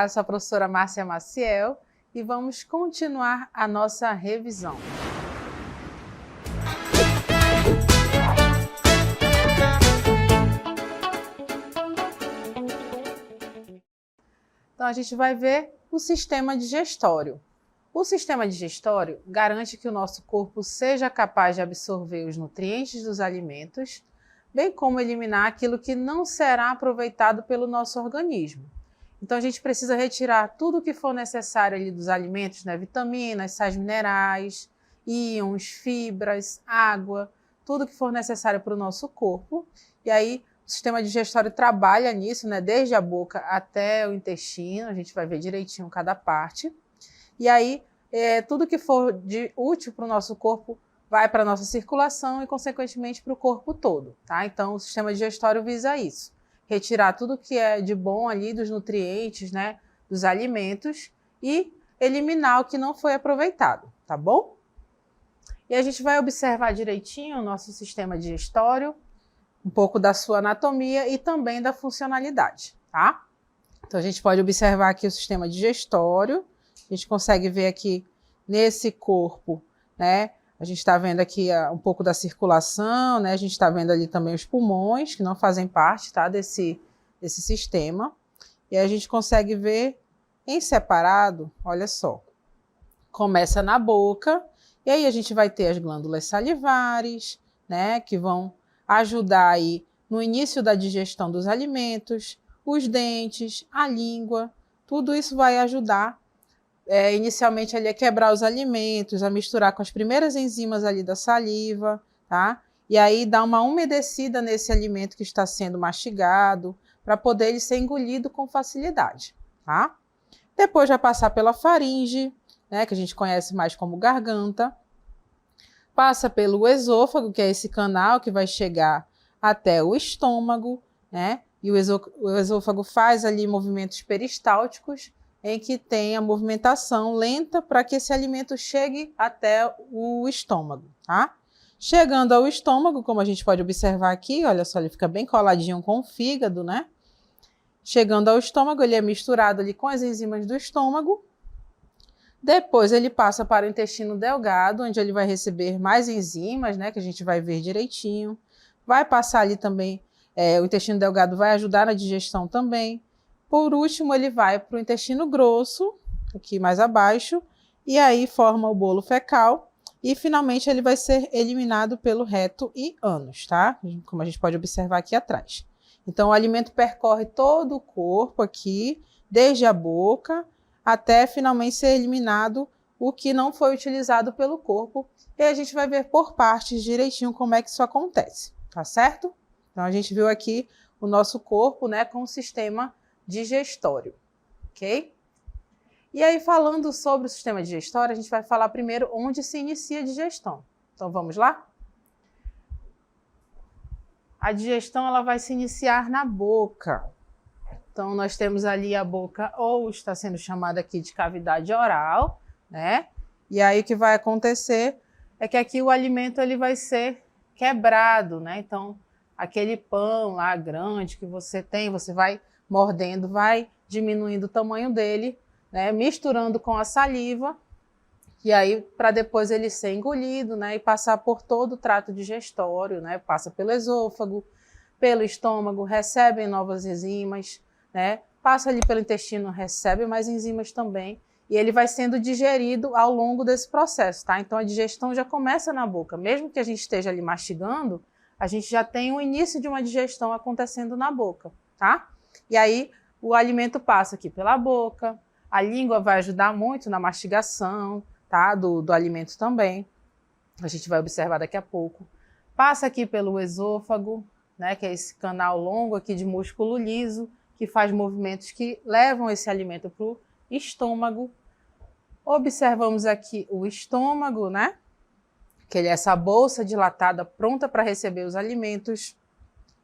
Olá, eu sou a professora Márcia Maciel e vamos continuar a nossa revisão. Então, a gente vai ver o sistema digestório. O sistema digestório garante que o nosso corpo seja capaz de absorver os nutrientes dos alimentos, bem como eliminar aquilo que não será aproveitado pelo nosso organismo. Então, a gente precisa retirar tudo o que for necessário ali dos alimentos, né? Vitaminas, sais minerais, íons, fibras, água, tudo que for necessário para o nosso corpo. E aí, o sistema digestório trabalha nisso, né? Desde a boca até o intestino, a gente vai ver direitinho cada parte. E aí, tudo que for útil para o nosso corpo vai para a nossa circulação e, consequentemente, para o corpo todo, tá? Então, o sistema digestório visa isso. Retirar tudo que é de bom ali dos nutrientes, né, dos alimentos e eliminar o que não foi aproveitado, tá bom? E a gente vai observar direitinho o nosso sistema digestório, um pouco da sua anatomia e também da funcionalidade, tá? Então a gente pode observar aqui o sistema digestório, a gente consegue ver aqui nesse corpo, né? A gente está vendo aqui um pouco da circulação, né? A gente está vendo ali também os pulmões, que não fazem parte, tá, desse sistema. E a gente consegue ver em separado, olha só. Começa na boca, e aí a gente vai ter as glândulas salivares, né? Que vão ajudar aí no início da digestão dos alimentos, os dentes, a língua, tudo isso vai ajudar inicialmente ali a quebrar os alimentos, a misturar com as primeiras enzimas ali da saliva, tá? E aí dar uma umedecida nesse alimento que está sendo mastigado, para poder ele ser engolido com facilidade, tá? Depois vai passar pela faringe, né, que a gente conhece mais como garganta, passa pelo esôfago, que é esse canal que vai chegar até o estômago, né? E o esôfago faz ali movimentos peristálticos, em que tem a movimentação lenta para que esse alimento chegue até o estômago, tá? Chegando ao estômago, como a gente pode observar aqui, olha só, ele fica bem coladinho com o fígado, né? Chegando ao estômago, ele é misturado ali com as enzimas do estômago. Depois ele passa para o intestino delgado, onde ele vai receber mais enzimas, né? Que a gente vai ver direitinho. Vai passar ali também, o intestino delgado vai ajudar na digestão também. Por último, ele vai para o intestino grosso, aqui mais abaixo, e aí forma o bolo fecal, e finalmente ele vai ser eliminado pelo reto e ânus, tá? Como a gente pode observar aqui atrás. Então, o alimento percorre todo o corpo aqui, desde a boca, até finalmente ser eliminado o que não foi utilizado pelo corpo, e a gente vai ver por partes direitinho como é que isso acontece, tá certo? Então, a gente viu aqui o nosso corpo, né, com o sistema digestório, ok? E aí, falando sobre o sistema digestório, a gente vai falar primeiro onde se inicia a digestão. Então, vamos lá? A digestão, ela vai se iniciar na boca. Então, nós temos ali a boca, ou está sendo chamada aqui de cavidade oral, né? E aí, o que vai acontecer é que aqui o alimento, ele vai ser quebrado, né? Então, aquele pão lá grande que você tem, você vai mordendo, vai diminuindo o tamanho dele, né, misturando com a saliva, e aí para depois ele ser engolido, né, e passar por todo o trato digestório, né, passa pelo esôfago, pelo estômago, recebe novas enzimas, né, passa ali pelo intestino, recebe mais enzimas também, e ele vai sendo digerido ao longo desse processo, tá? Então a digestão já começa na boca, mesmo que a gente esteja ali mastigando, a gente já tem o início de uma digestão acontecendo na boca, tá? E aí o alimento passa aqui pela boca, a língua vai ajudar muito na mastigação, tá? Do alimento também. A gente vai observar daqui a pouco. Passa aqui pelo esôfago, né? Que é esse canal longo aqui de músculo liso, que faz movimentos que levam esse alimento para o estômago. Observamos aqui o estômago, né? Que ele é essa bolsa dilatada pronta para receber os alimentos.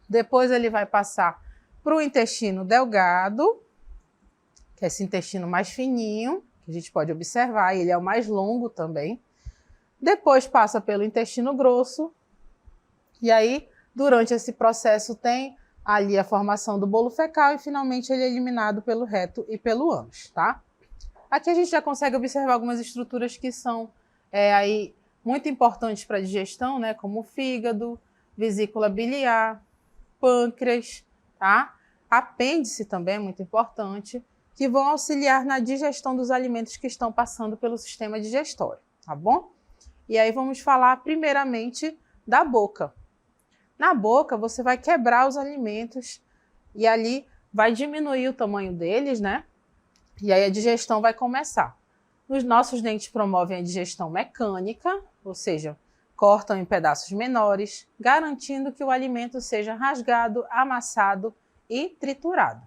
Depois ele vai passar para o intestino delgado, que é esse intestino mais fininho, que a gente pode observar, ele é o mais longo também. Depois passa pelo intestino grosso, e aí, durante esse processo, tem ali a formação do bolo fecal e finalmente ele é eliminado pelo reto e pelo ânus, tá? Aqui a gente já consegue observar algumas estruturas que são aí muito importantes para a digestão, né? Como o fígado, vesícula biliar, pâncreas, tá? Apêndice também é muito importante, que vão auxiliar na digestão dos alimentos que estão passando pelo sistema digestório, tá bom? E aí vamos falar primeiramente da boca. Na boca você vai quebrar os alimentos e ali vai diminuir o tamanho deles, né? E aí a digestão vai começar. Os nossos dentes promovem a digestão mecânica, ou seja, cortam em pedaços menores, garantindo que o alimento seja rasgado, amassado e triturado.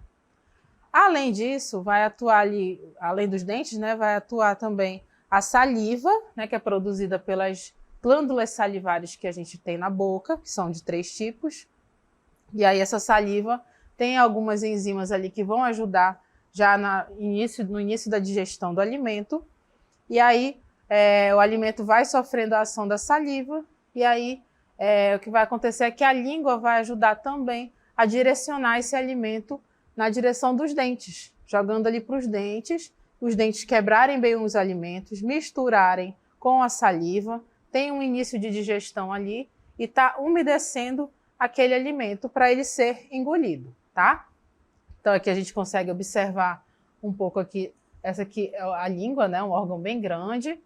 Além disso, vai atuar ali, além dos dentes, né, vai atuar também a saliva, né, que é produzida pelas glândulas salivares que a gente tem na boca, que são de 3 tipos. E aí essa saliva tem algumas enzimas ali que vão ajudar já no início da digestão do alimento. E aí o alimento vai sofrendo a ação da saliva e aí o que vai acontecer é que a língua vai ajudar também a direcionar esse alimento na direção dos dentes, jogando ali para os dentes quebrarem bem os alimentos, misturarem com a saliva, tem um início de digestão ali e está umedecendo aquele alimento para ele ser engolido, tá? Então aqui a gente consegue observar um pouco aqui, essa aqui é a língua, né? Um órgão bem grande,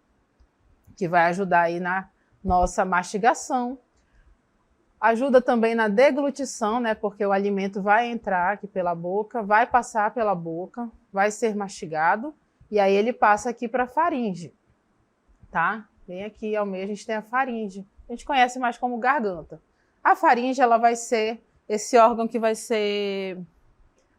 que vai ajudar aí na nossa mastigação. Ajuda também na deglutição, né? Porque o alimento vai entrar aqui pela boca, vai passar pela boca, vai ser mastigado e aí ele passa aqui para a faringe, tá? Bem aqui ao meio a gente tem a faringe. A gente conhece mais como garganta. A faringe ela vai ser esse órgão que vai ser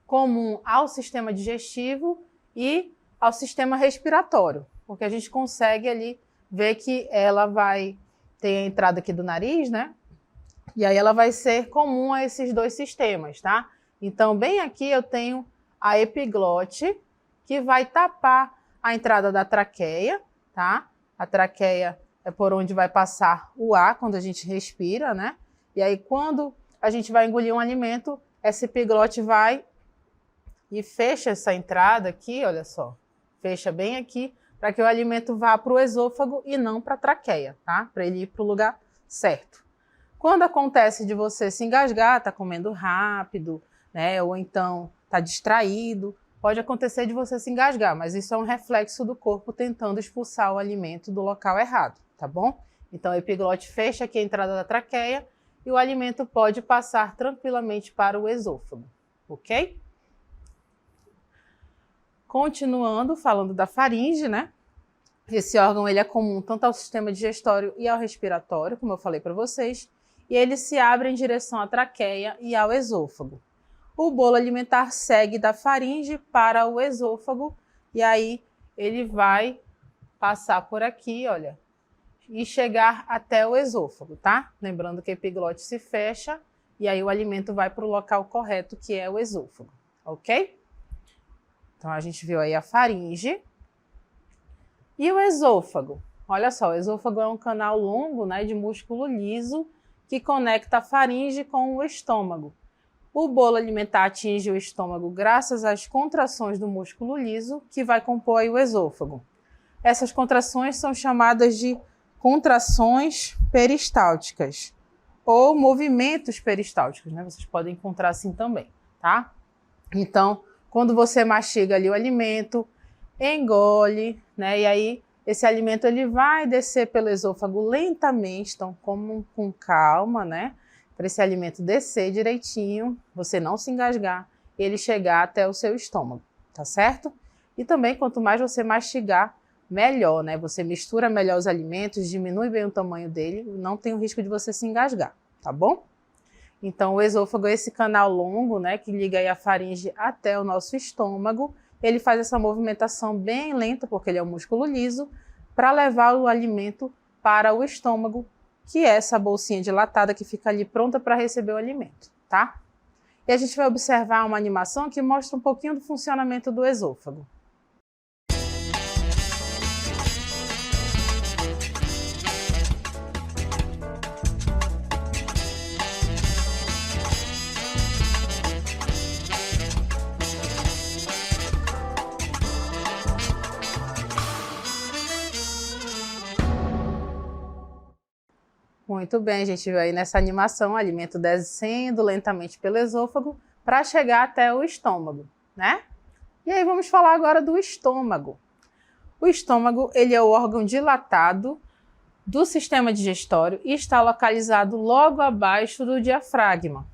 comum ao sistema digestivo e ao sistema respiratório, porque a gente consegue ali ver que ela vai ter a entrada aqui do nariz, né? E aí ela vai ser comum a esses dois sistemas, tá? Então, bem aqui eu tenho a epiglote, que vai tapar a entrada da traqueia, tá? A traqueia é por onde vai passar o ar quando a gente respira, né? E aí, quando a gente vai engolir um alimento, essa epiglote vai e fecha essa entrada aqui, olha só. Fecha bem aqui, para que o alimento vá para o esôfago e não para a traqueia, tá? Para ele ir para o lugar certo. Quando acontece de você se engasgar, tá comendo rápido, né? Ou então tá distraído, pode acontecer de você se engasgar, mas isso é um reflexo do corpo tentando expulsar o alimento do local errado, tá bom? Então a epiglote fecha aqui a entrada da traqueia e o alimento pode passar tranquilamente para o esôfago, ok? Continuando, falando da faringe, né? Esse órgão ele é comum tanto ao sistema digestório e ao respiratório, como eu falei para vocês, e ele se abre em direção à traqueia e ao esôfago. O bolo alimentar segue da faringe para o esôfago e aí ele vai passar por aqui, olha, e chegar até o esôfago, tá? Lembrando que a epiglote se fecha e aí o alimento vai para o local correto, que é o esôfago, ok? Então a gente viu aí a faringe. E o esôfago? Olha só, o esôfago é um canal longo, né, de músculo liso que conecta a faringe com o estômago. O bolo alimentar atinge o estômago graças às contrações do músculo liso que vai compor aí o esôfago. Essas contrações são chamadas de contrações peristálticas ou movimentos peristálticos, né? Vocês podem encontrar assim também, tá? Então, quando você mastiga ali o alimento, engole, né? E aí esse alimento ele vai descer pelo esôfago lentamente, então com calma, né? Para esse alimento descer direitinho, você não se engasgar, ele chegar até o seu estômago, tá certo? E também quanto mais você mastigar, melhor, né? Você mistura melhor os alimentos, diminui bem o tamanho dele, não tem o risco de você se engasgar, tá bom? Então o esôfago é esse canal longo, né, que liga aí a faringe até o nosso estômago. Ele faz essa movimentação bem lenta, porque ele é um músculo liso, para levar o alimento para o estômago, que é essa bolsinha dilatada que fica ali pronta para receber o alimento, tá? E a gente vai observar uma animação que mostra um pouquinho do funcionamento do esôfago. Muito bem, a gente viu aí nessa animação o alimento descendo lentamente pelo esôfago para chegar até o estômago, né? E aí vamos falar agora do estômago. O estômago, ele é o órgão dilatado do sistema digestório e está localizado logo abaixo do diafragma.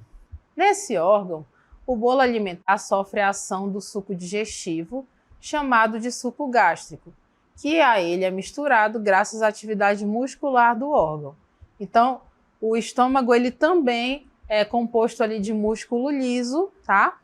Nesse órgão, o bolo alimentar sofre a ação do suco digestivo, chamado de suco gástrico, que a ele é misturado graças à atividade muscular do órgão. Então, o estômago ele também é composto ali de músculo liso, tá?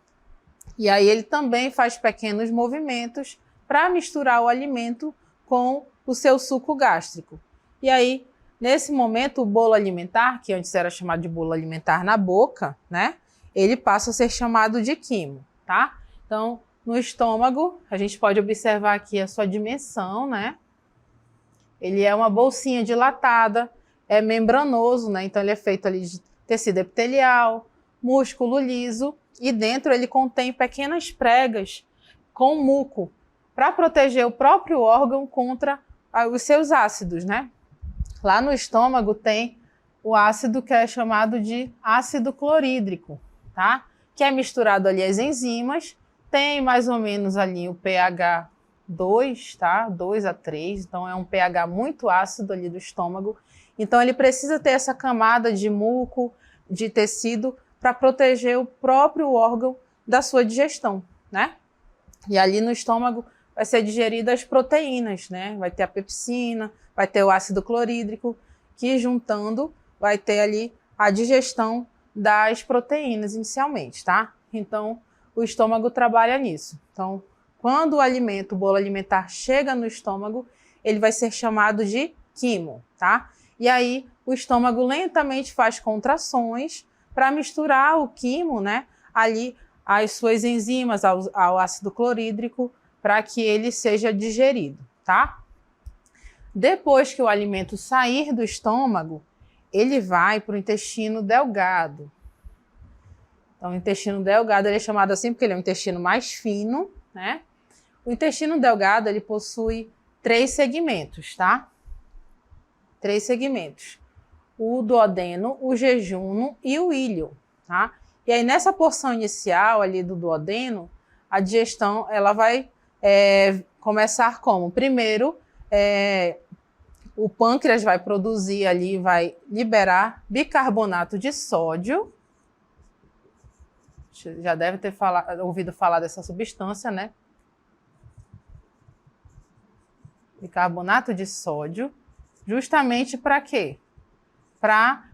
E aí ele também faz pequenos movimentos para misturar o alimento com o seu suco gástrico. E aí, nesse momento, o bolo alimentar, que antes era chamado de bolo alimentar na boca, né? Ele passa a ser chamado de quimo, tá? Então, no estômago, a gente pode observar aqui a sua dimensão, né? Ele é uma bolsinha dilatada, é membranoso, né? Então ele é feito ali de tecido epitelial, músculo liso e dentro ele contém pequenas pregas com muco para proteger o próprio órgão contra os seus ácidos, né? Lá no estômago tem o ácido que é chamado de ácido clorídrico, tá? Que é misturado ali às enzimas, tem mais ou menos ali o pH 2, tá? 2 a 3, então é um pH muito ácido ali do estômago. Então ele precisa ter essa camada de muco, de tecido, para proteger o próprio órgão da sua digestão, né? E ali no estômago vai ser digerida as proteínas, né? Vai ter a pepsina, vai ter o ácido clorídrico, que juntando vai ter ali a digestão das proteínas inicialmente, tá? Então o estômago trabalha nisso. Então, quando o alimento, o bolo alimentar chega no estômago, ele vai ser chamado de quimo, tá? E aí o estômago lentamente faz contrações para misturar o quimo, né, ali as suas enzimas ao ácido clorídrico para que ele seja digerido, tá? Depois que o alimento sair do estômago, ele vai para o intestino delgado. Então, o intestino delgado ele é chamado assim porque ele é um intestino mais fino, né? O intestino delgado ele possui 3 segmentos, tá? 3 segmentos. O duodeno, o jejunum e o íleo, tá? E aí nessa porção inicial ali do duodeno, a digestão ela vai começar como? Primeiro, o pâncreas vai produzir ali, vai liberar bicarbonato de sódio. Já deve ter ouvido falar dessa substância, né? Bicarbonato de sódio, justamente para quê? Para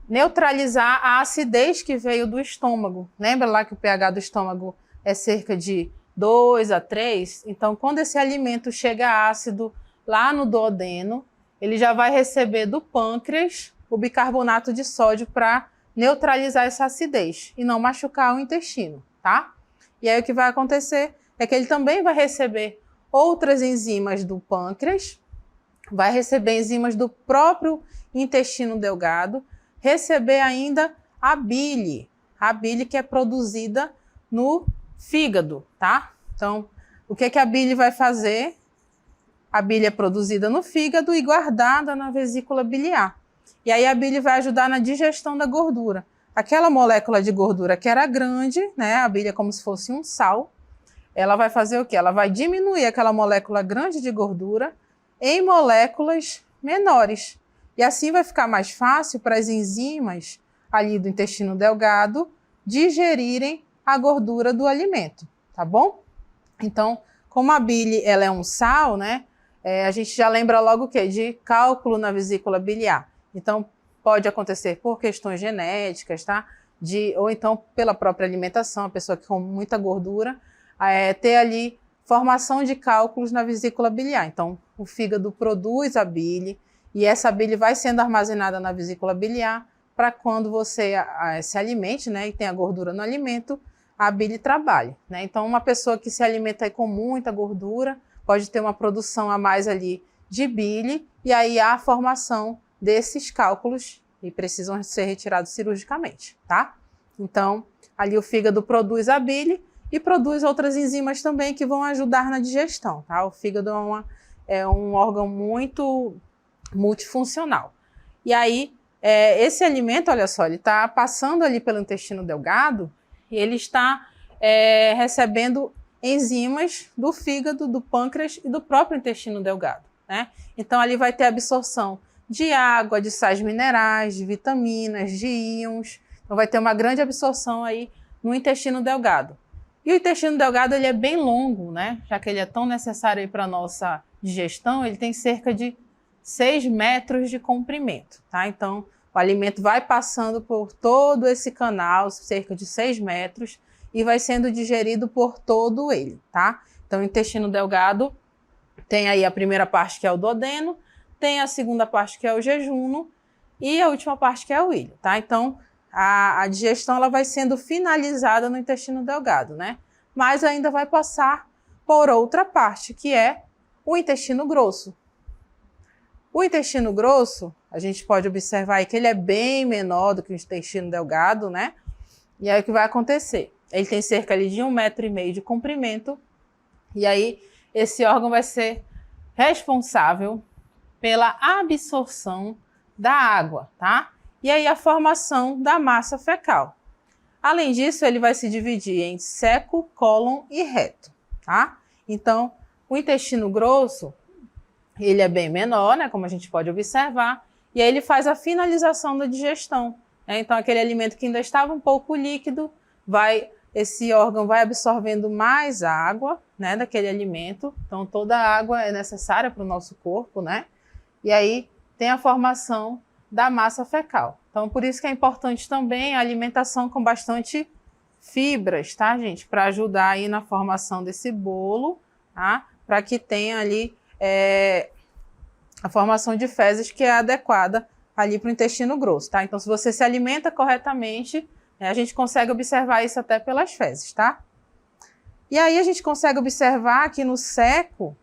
neutralizar a acidez que veio do estômago. Lembra lá que o pH do estômago é cerca de 2 a 3? Então, quando esse alimento chega ácido lá no duodeno, ele já vai receber do pâncreas o bicarbonato de sódio para neutralizar essa acidez e não machucar o intestino, tá? E aí o que vai acontecer é que ele também vai receber outras enzimas do pâncreas, vai receber enzimas do próprio intestino delgado, receber ainda a bile que é produzida no fígado, tá? Então, o que a bile vai fazer? A bile é produzida no fígado e guardada na vesícula biliar. E aí a bile vai ajudar na digestão da gordura. Aquela molécula de gordura que era grande, né? A bile é como se fosse um sal. Ela vai fazer o quê? Ela vai diminuir aquela molécula grande de gordura em moléculas menores. E assim vai ficar mais fácil para as enzimas ali do intestino delgado digerirem a gordura do alimento, tá bom? Então, como a bile ela é um sal, né? A gente já lembra logo o quê? De cálculo na vesícula biliar. Então, pode acontecer por questões genéticas, tá? Ou então pela própria alimentação, a pessoa que come muita gordura, ter ali formação de cálculos na vesícula biliar. Então, o fígado produz a bile e essa bile vai sendo armazenada na vesícula biliar para quando você se alimente, né, e tem a gordura no alimento, a bile trabalhe, né? Então, uma pessoa que se alimenta com muita gordura pode ter uma produção a mais ali de bile e aí há a formação desses cálculos e precisam ser retirados cirurgicamente, tá? Então, ali o fígado produz a bile e produz outras enzimas também que vão ajudar na digestão, tá? O fígado é um órgão muito multifuncional. E aí, esse alimento, olha só, ele está passando ali pelo intestino delgado e ele está recebendo enzimas do fígado, do pâncreas e do próprio intestino delgado, né? Então, ali vai ter absorção de água, de sais minerais, de vitaminas, de íons. Então, vai ter uma grande absorção aí no intestino delgado. E o intestino delgado, ele é bem longo, né? Já que ele é tão necessário para a nossa digestão, ele tem cerca de 6 metros de comprimento, tá? Então, o alimento vai passando por todo esse canal, cerca de 6 metros, e vai sendo digerido por todo ele, tá? Então, o intestino delgado tem aí a primeira parte, que é o duodeno, tem a segunda parte, que é o jejunum, e a última parte, que é o ilho, tá? Então, a digestão ela vai sendo finalizada no intestino delgado, né? Mas ainda vai passar por outra parte, que é o intestino grosso. O intestino grosso, a gente pode observar aí que ele é bem menor do que o intestino delgado, né? E aí o que vai acontecer? Ele tem cerca ali de 1,5 metro de comprimento, e aí esse órgão vai ser responsável pela absorção da água, tá? E aí a formação da massa fecal. Além disso, ele vai se dividir em seco, cólon e reto, tá? Então, o intestino grosso, ele é bem menor, né, como a gente pode observar, e aí ele faz a finalização da digestão, né? Então, aquele alimento que ainda estava um pouco líquido, esse órgão vai absorvendo mais água, né, daquele alimento. Então, toda a água é necessária para o nosso corpo, né? E aí tem a formação da massa fecal. Então, por isso que é importante também a alimentação com bastante fibras, tá, gente? Para ajudar aí na formação desse bolo, tá? Para que tenha ali a formação de fezes que é adequada ali para o intestino grosso, tá? Então, se você se alimenta corretamente, a gente consegue observar isso até pelas fezes, tá? E aí a gente consegue observar que no seco,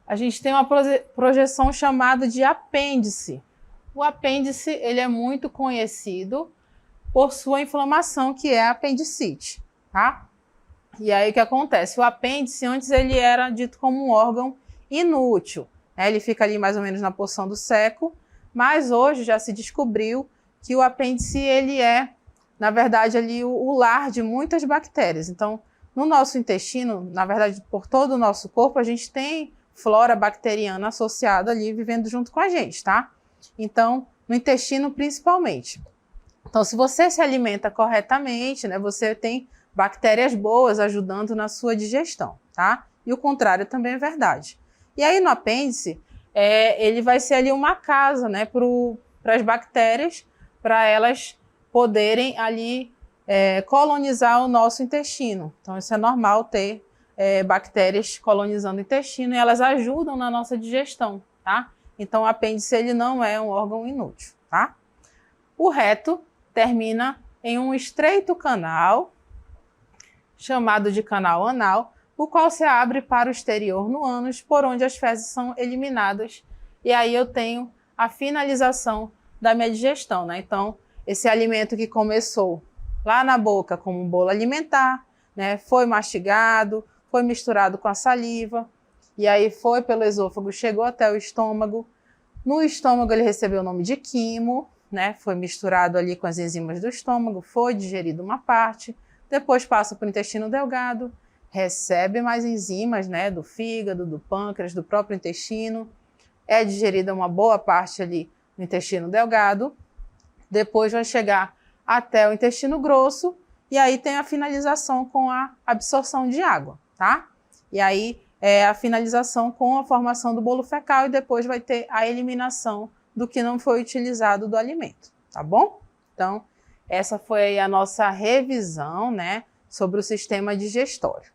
a gente tem uma projeção chamada de apêndice. O apêndice, ele é muito conhecido por sua inflamação, que é a apendicite, tá? E aí o que acontece? O apêndice, antes ele era dito como um órgão inútil, né? Ele fica ali mais ou menos na porção do seco, mas hoje já se descobriu que o apêndice, ele é, na verdade, ali o lar de muitas bactérias. Então, no nosso intestino, na verdade, por todo o nosso corpo, a gente tem flora bacteriana associada ali, vivendo junto com a gente, tá? Então, no intestino principalmente. Então, se você se alimenta corretamente, né, você tem bactérias boas ajudando na sua digestão, tá? E o contrário também é verdade. E aí, no apêndice, ele vai ser ali uma casa, né, para as bactérias, para elas poderem ali colonizar o nosso intestino. Então, isso é normal ter bactérias colonizando o intestino e elas ajudam na nossa digestão, tá? Então, o apêndice, ele não é um órgão inútil, tá? O reto termina em um estreito canal, chamado de canal anal, o qual se abre para o exterior no ânus, por onde as fezes são eliminadas. E aí eu tenho a finalização da minha digestão, né? Então, esse alimento que começou lá na boca como um bolo alimentar, né? Foi mastigado, foi misturado com a saliva, e aí foi pelo esôfago, chegou até o estômago. No estômago ele recebeu o nome de quimo, né? Foi misturado ali com as enzimas do estômago, foi digerido uma parte, depois passa para o intestino delgado, recebe mais enzimas, né? Do fígado, do pâncreas, do próprio intestino, é digerida uma boa parte ali no intestino delgado, depois vai chegar até o intestino grosso, e aí tem a finalização com a absorção de água, tá? E aí é a finalização com a formação do bolo fecal, e depois vai ter a eliminação do que não foi utilizado do alimento, tá bom? Então, essa foi aí a nossa revisão, né, sobre o sistema digestório.